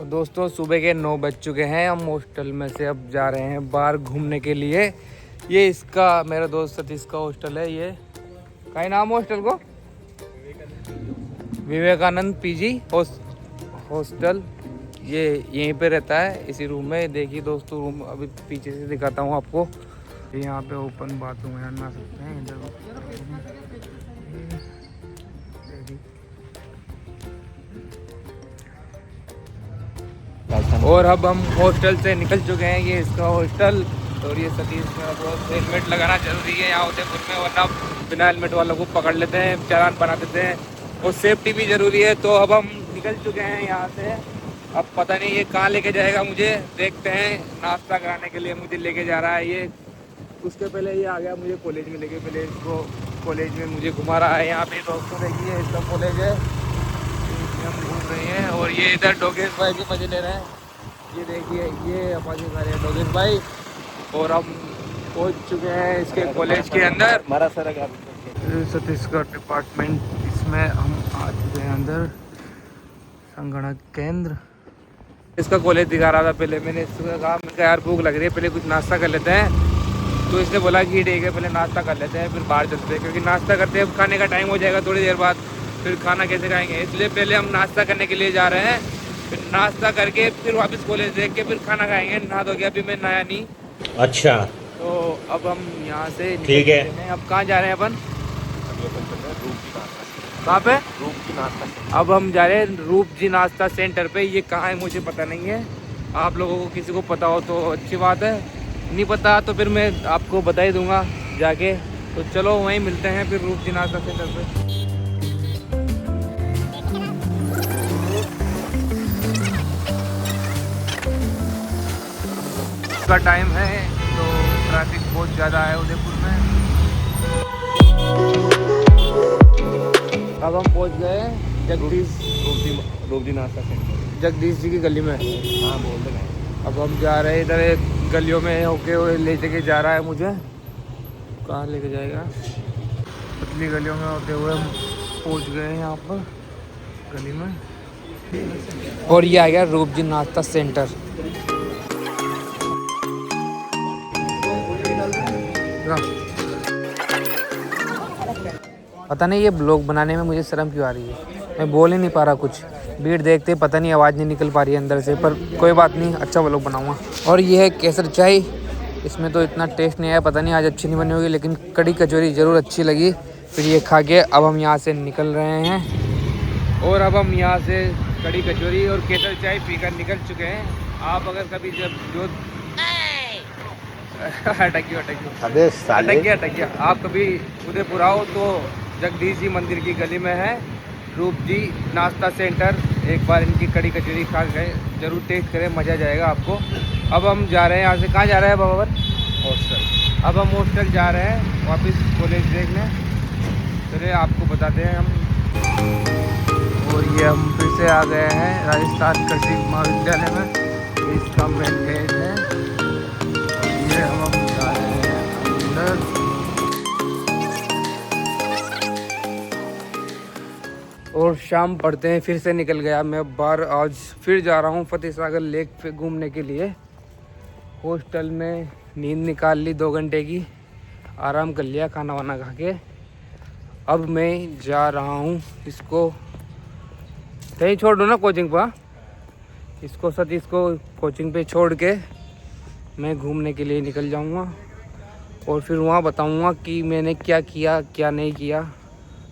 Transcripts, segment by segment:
तो दोस्तों सुबह के 9 बज चुके हैं। हम हॉस्टल में से अब जा रहे हैं बाहर घूमने के लिए। ये इसका मेरा दोस्त सतीश का हॉस्टल है। ये क्या नाम हॉस्टल को? Vivekananda PG hostel. ये यहीं पे रहता है इसी रूम में। देखिए दोस्तों रूम अभी पीछे से दिखाता हूँ आपको। यहाँ पे ओपन बाथरूम है, नहा सकते हैं इधर। और अब हम हॉस्टल से निकल चुके हैं। ये इसका हॉस्टल और ये सतीश मेरा दोस्त। हेलमेट लगाना जरूरी है यहाँ उदयपुर में, वरना बिना हेलमेट वालों को पकड़ लेते हैं, चालान बना देते हैं। और सेफ्टी भी ज़रूरी है। तो अब हम निकल चुके हैं यहाँ से। अब पता नहीं ये कहाँ लेके जाएगा मुझे, देखते हैं। नाश्ता कराने के लिए मुझे लेके जा रहा है ये। उसके पहले ये आ गया मुझे कॉलेज में लेके। पहले इसको कॉलेज में मुझे घुमा रहा है। यहाँ पे दोस्तों देखिए इसका कॉलेज है, हम घूम रहे हैं। और ये इधर डोगेश भाई भी मज़े ले रहे हैं। ये देखिए ये अपाजी खा रहे हैं डोगेश भाई। और हम पहुँच चुके हैं इसके कॉलेज के अंदर। हमारा सर छत्तीसगढ़ डिपार्टमेंट, इसमें हम आ चुके हैं अंदर। संगणक केंद्र इसका कॉलेज दिखा रहा था। पहले मैंने इसको कहा, मैं यार भूख लग रही है, पहले कुछ नाश्ता कर लेते हैं। तो इसने बोला कि ठीक है पहले नाश्ता कर लेते हैं फिर बाहर चलते हैं, क्योंकि नाश्ता करते हैं खाने का टाइम हो जाएगा थोड़ी देर बाद, फिर खाना कैसे खाएंगे। इसलिए पहले हम नाश्ता करने के लिए जा रहे हैं। फिर नाश्ता करके फिर वापस कॉलेज देख के फिर खाना खाएंगे। नहा धो गया, अभी मैं नहाया नहीं। अच्छा तो अब हम यहाँ से ठीक है। अब कहाँ जा रहे हैं अपन? कहाँ पे? रूप की नाश्ता। अब हम जा रहे हैं रूप जी नाश्ता सेंटर पे। ये कहाँ है मुझे पता नहीं है। आप लोगों को किसी को पता हो तो अच्छी बात है, नहीं पता तो फिर मैं आपको बता ही दूंगा जाके। तो चलो वहीं मिलते हैं फिर रूप जी नाश्ता सेंटर पे। का टाइम है तो ट्रैफिक बहुत ज़्यादा है उदयपुर में। अब हम पहुंच गए रूप जी नाश्ता सेंटर। जगदीश जी की गली में। हाँ बोल दे। अब हम जा रहे हैं इधर गलियों में होके हुए, ले के जा रहा है मुझे। कहाँ लेके जाएगा? पतली गलियों में होते हुए हम पहुँच गए हैं यहाँ पर गली में। और ये आ गया रूप जी नाश्ता सेंटर। पता नहीं ये ब्लॉग बनाने में मुझे शर्म क्यों आ रही है। मैं बोल ही नहीं पा रहा कुछ। भीड़ देखते पता नहीं आवाज़ नहीं निकल पा रही है अंदर से, पर कोई बात नहीं, अच्छा व्लॉग बनाऊंगा। और ये है केसर चाय। इसमें तो इतना टेस्ट नहीं आया, पता नहीं आज अच्छी नहीं बनी होगी, लेकिन कड़ी कचौरी ज़रूर अच्छी लगी। फिर ये खा के अब हम यहाँ से निकल रहे हैं। और अब हम यहाँ से कड़ी कचौरी और केसर चाय पीकर निकल चुके हैं। आप अगर कभी जब जो अटकियो आप कभी उदयपुर आओ तो जगदीश जी मंदिर की गली में है रूप जी नाश्ता सेंटर। एक बार इनकी कड़ी कचौरी खा गए, जरूर टेस्ट करें, मज़ा जाएगा आपको। अब हम जा रहे हैं यहाँ से। कहाँ जा रहे हैं बाबा? हॉस्टल। अब हम हॉस्टल जा रहे हैं वापस कॉलेज देखने। चलिए आपको बताते हैं हम। और ये हम फिर से आ गए हैं राजस्थान कृषि महाविद्यालय में। इसका मेन गेट है। ये हम जा रहे हैं अंदर। और शाम पड़ते हैं फिर से निकल गया मैं बाहर। आज फिर जा रहा हूँ फतेह सागर लेक पे घूमने के लिए। हॉस्टल में नींद निकाल ली 2 घंटे की, आराम कर लिया खाना वाना खा के। अब मैं जा रहा हूँ इसको कहीं छोड़ दूँ ना कोचिंग पर। इसको सतीश को कोचिंग पे छोड़ के मैं घूमने के लिए निकल जाऊँगा। और फिर वहाँ बताऊँगा कि मैंने क्या किया क्या नहीं किया।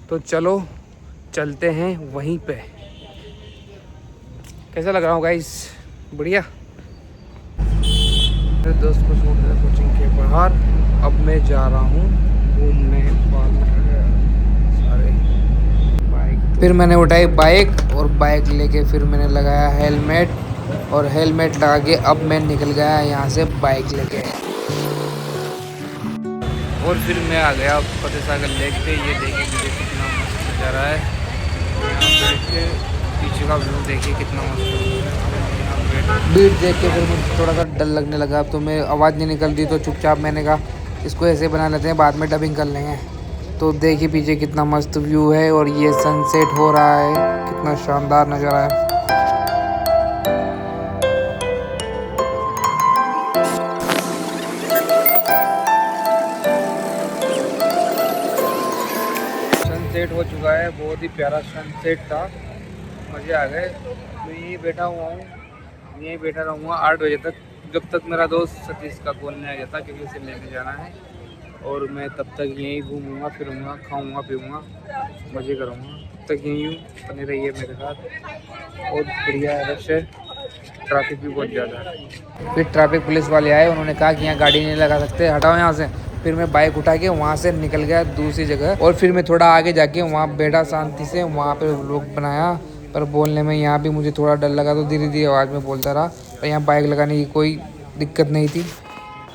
तो चलो चलते हैं वहीं पे। कैसा लग रहा हूँ गाइस? बढ़िया। मेरे दोस्त को छोड़ दिया कोचिंग के बाहर। अब मैं जा रहा हूँ घूमने सारे बाइक। फिर मैंने उठाई बाइक और बाइक लेके फिर मैंने लगाया हेलमेट, और हेलमेट लगा के अब मैं निकल गया यहाँ से बाइक लेके। और फिर मैं आ गया फतेह सागर लेक पे। ये देखिए मुझे कितना मस्त नज़ारा है। यहाँ बैठ के पीछे का व्यू देखिए कितना मस्त। भीड़ देख के फिर मुझे थोड़ा सा डर लगने लगा। अब तो मैं आवाज़ नहीं निकल रही, तो चुपचाप मैंने कहा इसको ऐसे बना लेते हैं, बाद में डबिंग कर लेंगे। तो देखिए पीछे कितना मस्त व्यू है। और ये सनसेट हो रहा है, कितना शानदार नज़ारा है। हो चुका है, बहुत ही प्यारा सनसेट था, मज़े आ गए। मैं यहीं बैठा हुआ हूँ, यहीं बैठा रहूँगा 8 बजे तक, जब तक मेरा दोस्त सतीश का कॉल नहीं आ जाता, क्योंकि उसे लेने जाना है। और मैं तब तक यहीं घूमूंगा फिरूंगा, खाऊंगा पीऊंगा, मज़े करूंगा, तब तक यहीं हूँ, बने रहिए मेरे साथ। बहुत बढ़िया है वैसे, ट्रैफिक भी बहुत ज़्यादा है। फिर ट्रैफिक पुलिस वाले आए, उन्होंने कहा कि यहाँ गाड़ी नहीं लगा सकते, हटाओ यहाँ से। फिर मैं बाइक उठा के वहाँ से निकल गया दूसरी जगह, और फिर मैं थोड़ा आगे जाके वहाँ बैठा शांति से, वहाँ पे व्लॉग बनाया। पर बोलने में यहाँ भी मुझे थोड़ा डर लगा, तो धीरे धीरे आवाज़ में बोलता रहा। पर यहाँ बाइक लगाने की कोई दिक्कत नहीं थी।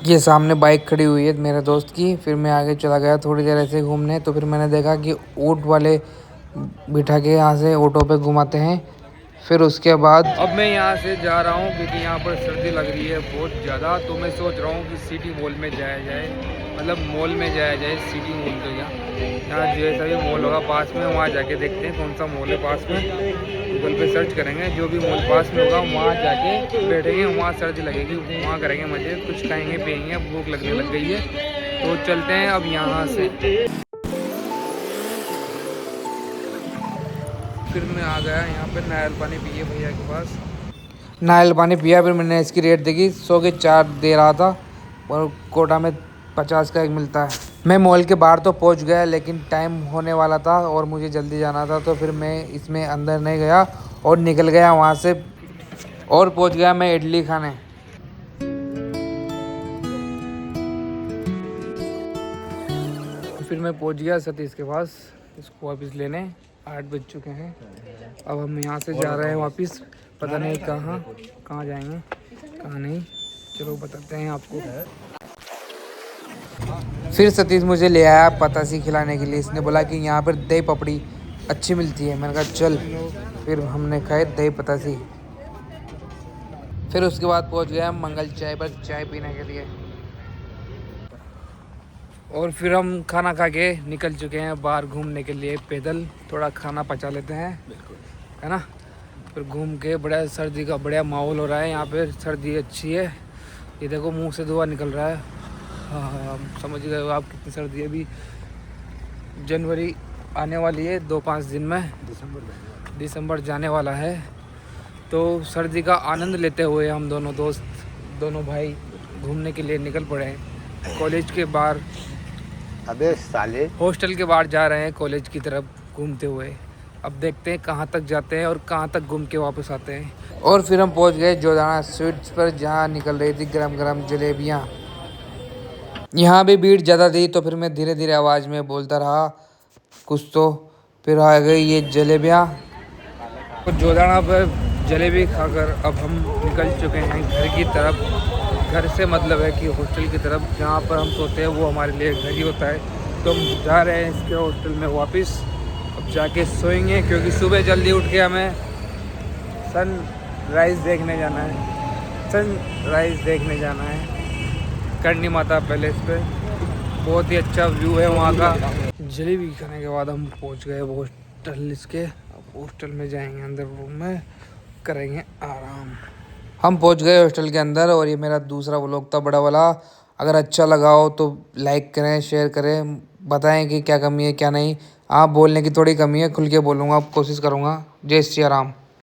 ये सामने बाइक खड़ी हुई है मेरे दोस्त की। फिर मैं आगे चला गया थोड़ी देर ऐसे घूमने, तो फिर मैंने देखा कि ऊँट वाले बिठा के यहाँ से ऑटो पे घुमाते हैं। फिर उसके बाद अब मैं यहाँ से जा रहा हूँ, क्योंकि यहाँ पर सर्दी लग रही है बहुत ज़्यादा। तो मैं सोच रहा हूँ कि सिटी मॉल में जाया जाए, मतलब मॉल में जाया जाए, सिटी मॉल तो यहाँ जैसा भी मॉल होगा पास में, वहाँ जाके देखते हैं कौन सा मॉल है पास में। गूगल पे सर्च करेंगे, जो भी मॉल पास में होगा वहाँ जाके बैठेंगे, वहाँ सर्दी लगेगी, वहाँ करेंगे मज़े, कुछ खाएँगे पिएंगे, भूख लगने लग गई है। तो चलते हैं अब यहाँ से। फिर मैं आ गया यहाँ पे, नारियल पानी पिए भैया के पास, नारियल पानी पिया। फिर मैंने इसकी रेट देखी, 100 के 4 दे रहा था, और कोटा में 50 का एक मिलता है। मैं मॉल के बाहर तो पहुँच गया, लेकिन टाइम होने वाला था और मुझे जल्दी जाना था, तो फिर मैं इसमें अंदर नहीं गया और निकल गया वहाँ से, और पहुँच गया मैं इडली खाने। फिर मैं पहुँच गया सतीश के पास, इसको वापस लेने। 8 बज चुके हैं, अब हम यहाँ से जा रहे हैं वापस, पता नहीं कहाँ जाएंगे कहाँ नहीं, चलो बताते हैं आपको। फिर सतीश मुझे ले आया पतासी खिलाने के लिए। इसने बोला कि यहाँ पर दही पपड़ी अच्छी मिलती है, मैंने कहा चल। फिर हमने खाए दही पतासी। फिर उसके बाद पहुँच गया मंगल चाय पर चाय पीने के लिए, और फिर हम खाना खा के निकल चुके हैं बाहर घूमने के लिए पैदल। थोड़ा खाना पचा लेते हैं, है ना। फिर घूम के, बड़ा सर्दी का बढ़िया माहौल हो रहा है यहाँ पे, सर्दी अच्छी है। ये देखो मुंह से धुआं निकल रहा है। हाँ, समझ गए हो आप कितनी सर्दी है। अभी जनवरी आने वाली है 2-5 दिन में, दिसंबर जाने वाला है। तो सर्दी का आनंद लेते हुए हम दोनों दोस्त, दोनों भाई घूमने के लिए निकल पड़े हैं। कॉलेज के बाहर, अबे साले, हॉस्टल के बाहर जा रहे हैं कॉलेज की तरफ घूमते हुए। अब देखते हैं कहाँ तक जाते हैं और कहाँ तक घूम के वापस आते हैं। और फिर हम पहुँच गए जोधाना स्वीट्स पर, जहाँ निकल रही थी गरम गरम जलेबियाँ। यहाँ भी भीड़ ज़्यादा थी, तो फिर मैं धीरे धीरे आवाज़ में बोलता रहा कुछ तो। फिर आ गई ये जलेबियाँ। तो जोधाना पर जलेबी खाकर अब हम निकल चुके हैं घर की तरफ। घर से मतलब है कि हॉस्टल की तरफ, जहाँ पर हम सोते हैं वो हमारे लिए घर ही होता है। तो हम जा रहे हैं इसके हॉस्टल में वापस, अब जाके सोएंगे, क्योंकि सुबह जल्दी उठ के हमें सनराइज़ देखने जाना है, सनराइज़ देखने जाना है करनी माता पैलेस पे। बहुत ही अच्छा व्यू है वहाँ का। जलेबी खाने के बाद हम पहुँच गए हॉस्टल इसके। अब हॉस्टल में जाएंगे, अंदर रूम में करेंगे आराम। हम पहुंच गए हॉस्टल के अंदर, और ये मेरा दूसरा व्लॉग था बड़ा वाला। अगर अच्छा लगा हो तो लाइक करें, शेयर करें, बताएं कि क्या कमी है क्या नहीं। आप बोलने की थोड़ी कमी है, खुल के बोलूँगा, कोशिश करूँगा। जय श्री राम।